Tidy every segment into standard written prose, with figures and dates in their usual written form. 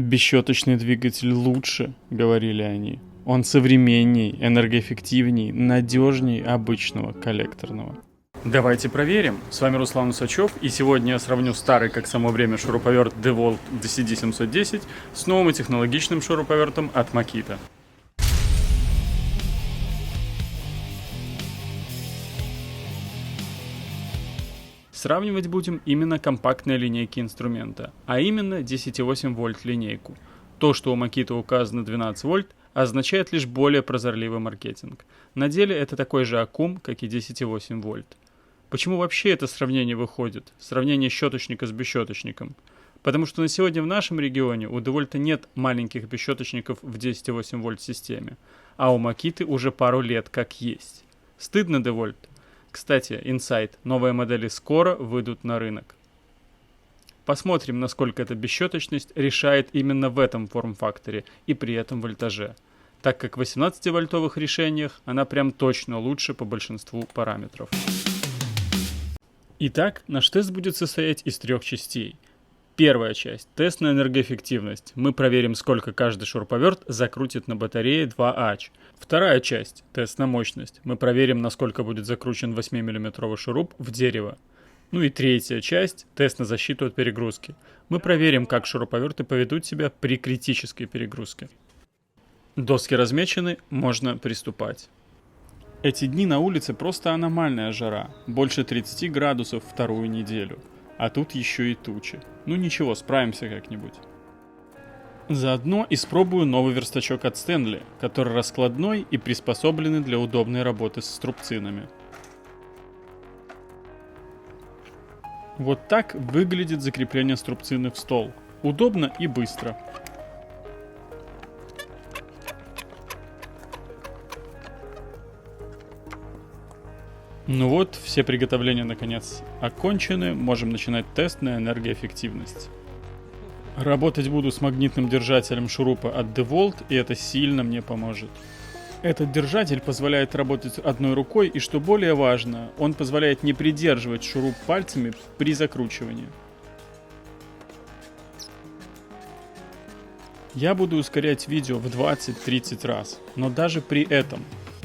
Бесщеточный двигатель лучше, говорили они. Он современней, энергоэффективней, надежней обычного коллекторного. Давайте проверим. С вами Руслан Усачев, и сегодня я сравню старый, как само время, шуруповерт DeWalt DCD710 с новым и технологичным шуруповертом от Makita. Сравнивать будем именно компактные линейки инструмента, а именно 10,8 вольт линейку. То, что у Makita указано 12 вольт, означает лишь более прозорливый маркетинг. На деле это такой же аккум, как и 10,8 вольт. Почему вообще это сравнение выходит? Сравнение щеточника с бесщеточником. Потому что на сегодня в нашем регионе у DeWalt нет маленьких бесщеточников в 10,8 вольт системе, а у Makita уже пару лет как есть. Стыдно DeWalt? Кстати, инсайт, новые модели скоро выйдут на рынок. Посмотрим, насколько эта бесщеточность решает именно в этом форм-факторе и при этом вольтаже, так как в 18-вольтовых решениях она прям точно лучше по большинству параметров. Итак, наш тест будет состоять из трех частей. Первая часть – тест на энергоэффективность. Мы проверим, сколько каждый шуруповерт закрутит на батарее 2H. Вторая часть – тест на мощность. Мы проверим, насколько будет закручен 8-мм шуруп в дерево. Ну и третья часть – тест на защиту от перегрузки. Мы проверим, как шуруповерты поведут себя при критической перегрузке. Доски размечены, можно приступать. Эти дни на улице просто аномальная жара. Больше 30 градусов вторую неделю. А тут еще и тучи. Ну ничего, справимся как-нибудь. Заодно испробую новый верстачок от Stanley, который раскладной и приспособленный для удобной работы с струбцинами. Вот так выглядит закрепление струбцины в стол. Удобно и быстро. Ну вот, все приготовления наконец окончены, можем начинать тест на энергоэффективность. Работать буду с магнитным держателем шурупа от DeWalt, и это сильно мне поможет. Этот держатель позволяет работать одной рукой, и что более важно, он позволяет не придерживать шуруп пальцами при закручивании. Я буду ускорять видео в 20-30 раз, но даже при этом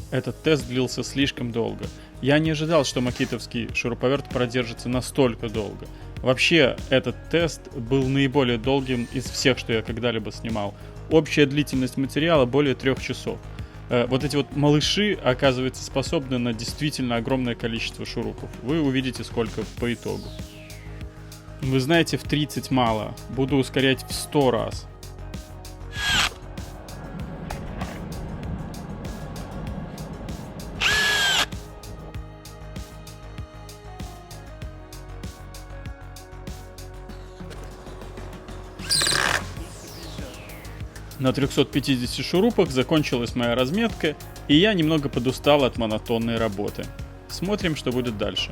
этот тест длился слишком долго. Я не ожидал, что макитовский шуруповерт продержится настолько долго. Вообще, этот тест был наиболее долгим из всех, что я когда-либо снимал. Общая длительность материала более 3 часов. Вот эти вот малыши, оказывается, способны на действительно огромное количество шурупов. Вы увидите, сколько по итогу. Вы знаете, в 30 мало. Буду ускорять в 100 раз. На 350 шурупах закончилась моя разметка, и я немного подустал от монотонной работы. Смотрим, что будет дальше.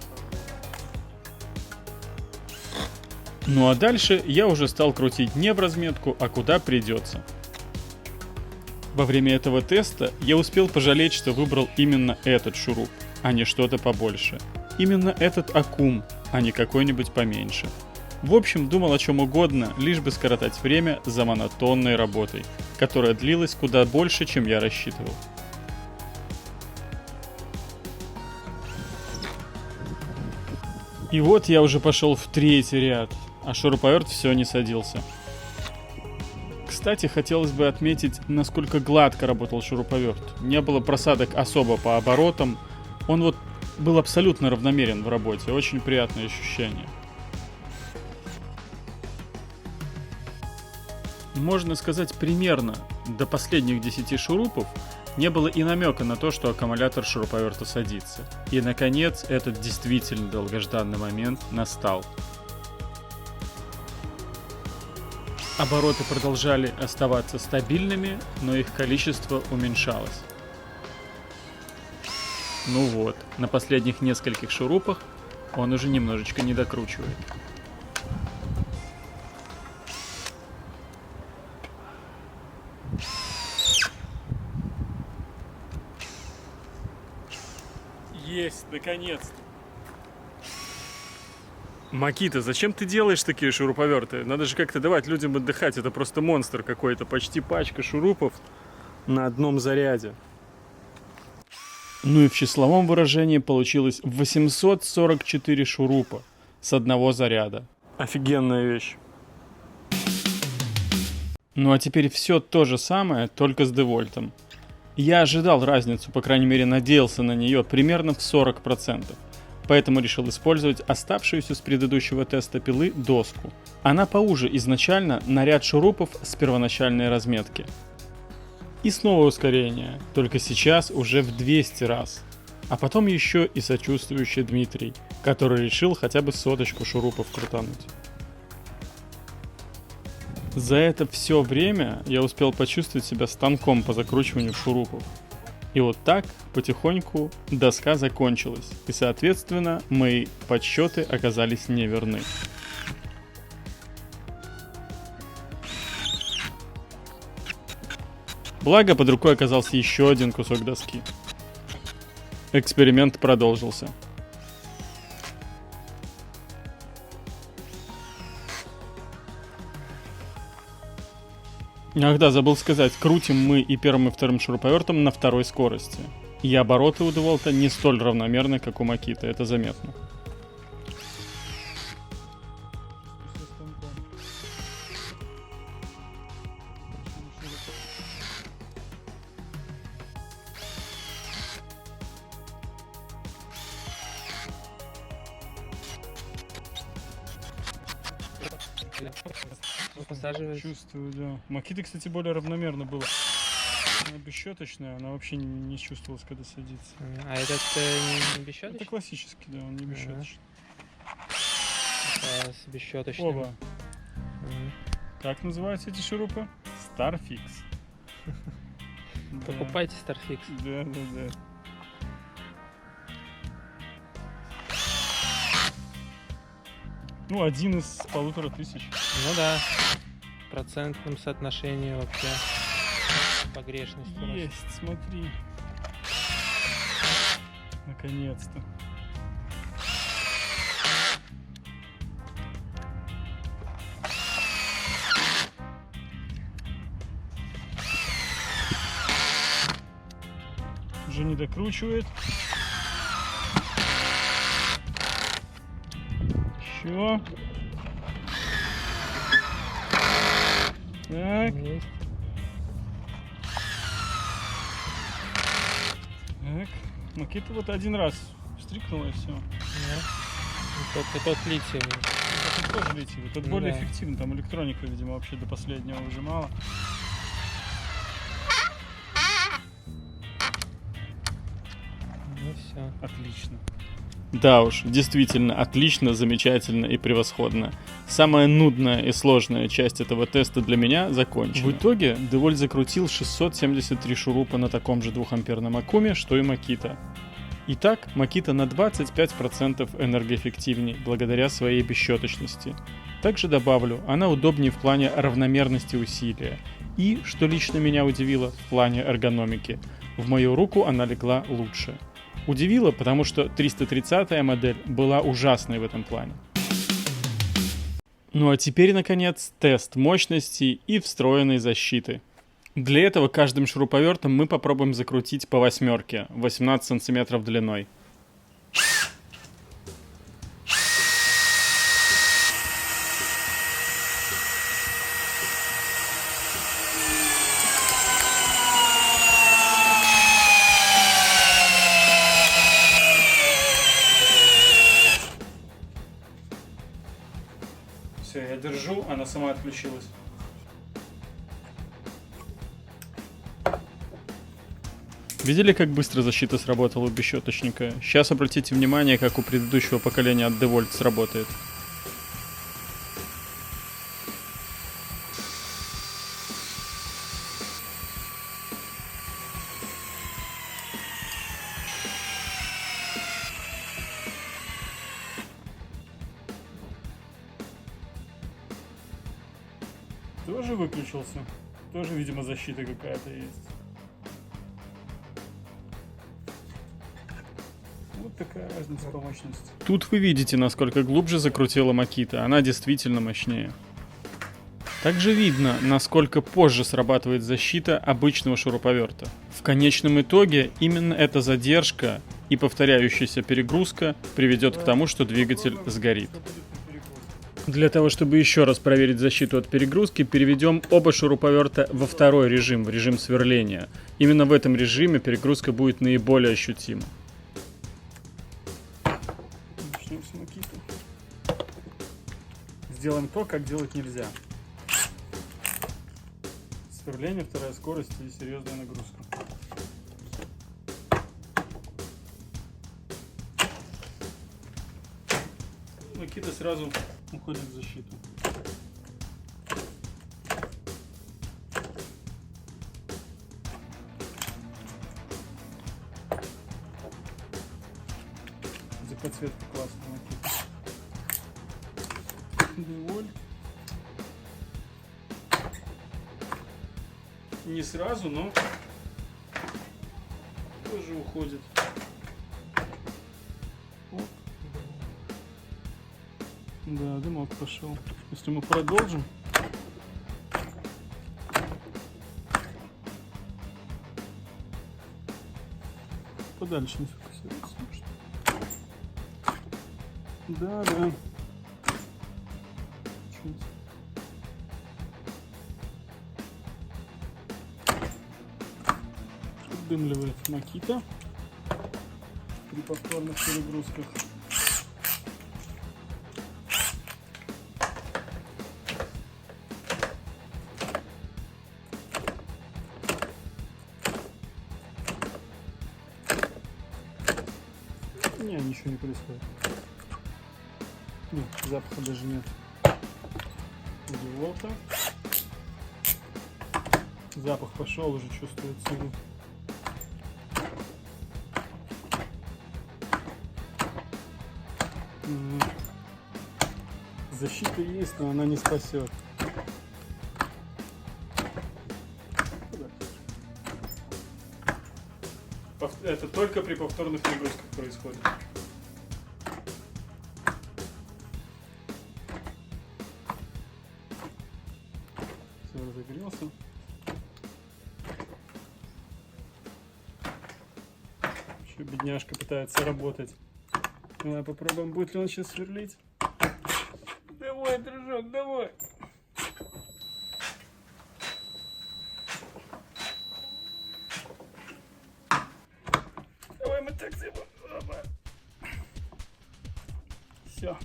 Ну а дальше я уже стал крутить не в разметку, а куда придется. Во время этого теста я успел пожалеть, что выбрал именно этот шуруп, а не что-то побольше. Именно этот аккум, а не какой-нибудь поменьше. В общем, думал о чем угодно, лишь бы скоротать время за монотонной работой, которая длилась куда больше, чем я рассчитывал. И вот я уже пошел в третий ряд, а шуруповерт все не садился. Кстати, хотелось бы отметить, насколько гладко работал шуруповерт. Не было просадок особо по оборотам, он вот был абсолютно равномерен в работе, очень приятное ощущение. Можно сказать, примерно до последних 10 шурупов не было и намека на то, что аккумулятор шуруповерта садится. И наконец этот действительно долгожданный момент настал. Обороты продолжали оставаться стабильными, но их количество уменьшалось. Ну вот, на последних нескольких шурупах он уже немножечко не докручивает. Есть, наконец-то. Макита, зачем ты делаешь такие шуруповерты? Надо же как-то давать людям отдыхать. Это просто монстр какой-то. Почти пачка шурупов на одном заряде. Ну и в числовом выражении получилось 844 шурупа с одного заряда. Офигенная вещь. Ну а теперь все то же самое, только с девольтом. Я ожидал разницу, по крайней мере надеялся на нее примерно в 40%. Поэтому решил использовать оставшуюся с предыдущего теста пилы доску. Она поуже изначально на ряд шурупов с первоначальной разметки. И снова ускорение, только сейчас уже в 200 раз. А потом еще и сочувствующий Дмитрий, который решил хотя бы соточку шурупов крутануть. За это все время я успел почувствовать себя станком по закручиванию шурупов. И вот так, потихоньку, доска закончилась, и, соответственно, мои подсчеты оказались неверны. Благо, под рукой оказался еще один кусок доски. Эксперимент продолжился. Ах да, забыл сказать, крутим мы и первым, и вторым шуруповертом на второй скорости. И обороты у деволта не столь равномерны, как у Макиты, это заметно. Чувствую, да. Макита, кстати, более равномерно было. Она бесщеточная, она вообще не чувствовалась, когда садится. А этот не бесщеточный? Это классический, да, он не бесщеточный. С бесщеточным. Оба. Как называются эти шурупы? Starfix. Покупайте Starfix. Да. Ну, 1 из 1500. Ну да. В процентном соотношении вообще погрешность. Есть, смотри. Наконец-то. Уже не докручивает. Еще. Так. Есть. Так. Макита вот один раз стрикнула и все. Да. Тот литиевый. Тут тоже литиевый. Тут более эффективно. Там электроника, видимо, вообще до последнего выжимала. Ну все. Отлично. Да уж, действительно отлично, замечательно и превосходно. Самая нудная и сложная часть этого теста для меня закончена. В итоге девольт закрутил 673 шурупа на таком же 2-амперном аккуме, что и Макита. Итак, Макита на 25% энергоэффективнее благодаря своей бесщеточности. Также добавлю, она удобнее в плане равномерности усилия. И, что лично меня удивило, в плане эргономики. В мою руку она легла лучше. Удивило, потому что 330-я модель была ужасной в этом плане. Ну а теперь, наконец, тест мощности и встроенной защиты. Для этого каждым шуруповертом мы попробуем закрутить по 8, 18 сантиметров длиной. Все, я держу, она сама отключилась. Видели, как быстро защита сработала у бесщеточника? Сейчас обратите внимание, как у предыдущего поколения от девольт сработает. Тоже выключился? Тоже, видимо, защита какая-то есть. Вот Вот такая разница по мощности. Тут вы видите, насколько глубже закрутила Makita. Она действительно мощнее. Также видно, насколько позже срабатывает защита обычного шуруповерта. В конечном итоге именно эта задержка и повторяющаяся перегрузка приведет к тому, что двигатель сгорит. Для того, чтобы еще раз проверить защиту от перегрузки, переведем оба шуруповерта во второй режим, в режим сверления. Именно в этом режиме перегрузка будет наиболее ощутима. Начнем с Makita. Сделаем то, как делать нельзя. Сверление, вторая скорость и серьезная нагрузка. Makita сразу уходит в защиту. За подсветку классная Makita. 2 вольт. Не сразу, но тоже уходит. Оп. Да, дымок пошел. Если мы продолжим. Подальше не фокусируется. Да, да. Чуть. Отдымливает Makita при повторных перегрузках. Не, ничего не происходит. Нет, запаха даже нет. 2 волта. Запах пошел, уже чувствуется. Защита есть, но она не спасет. Это только при повторных перегрузках происходит. Все, разогрелся. Еще бедняжка пытается работать. Давай попробуем, будет ли он сейчас сверлить. Давай, дружок, давай. Давай мы так сделаем. Все.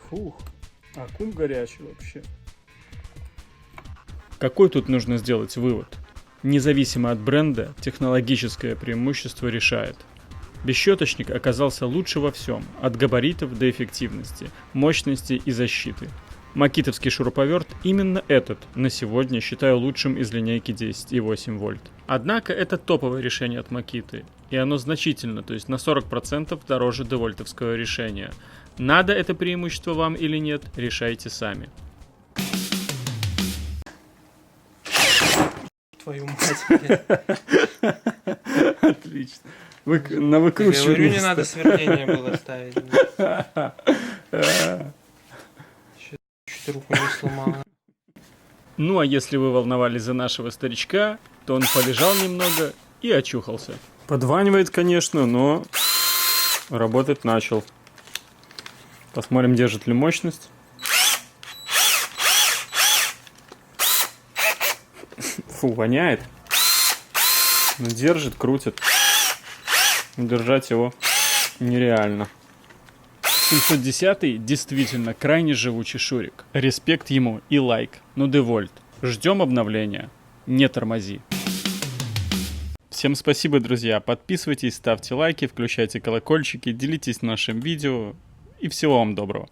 Фух, а кум горячий вообще. Какой тут нужно сделать вывод? Независимо от бренда, технологическое преимущество решает. Бесщеточник оказался лучше во всем, от габаритов до эффективности, мощности и защиты. Макитовский шуруповерт именно этот на сегодня считаю лучшим из линейки 10,8 вольт. Однако это топовое решение от Makita, и оно значительно, то есть на 40% дороже девольтовского решения. Надо это преимущество вам или нет, решайте сами. Твою мать. Отлично. На выкручивание. Говорю, не надо сверление было ставить. Чуть руку не сломала. Ну а если вы волновались за нашего старичка, то он полежал немного и очухался. Подванивает, конечно, но работать начал. Посмотрим, держит ли мощность. Фу, воняет. Но держит, крутит. Держать его нереально. 710 действительно крайне живучий шурик. Респект ему и лайк. Ну девольт. Ждем обновления. Не тормози. Всем спасибо, друзья. Подписывайтесь, ставьте лайки, включайте колокольчики, делитесь нашим видео. И всего вам доброго.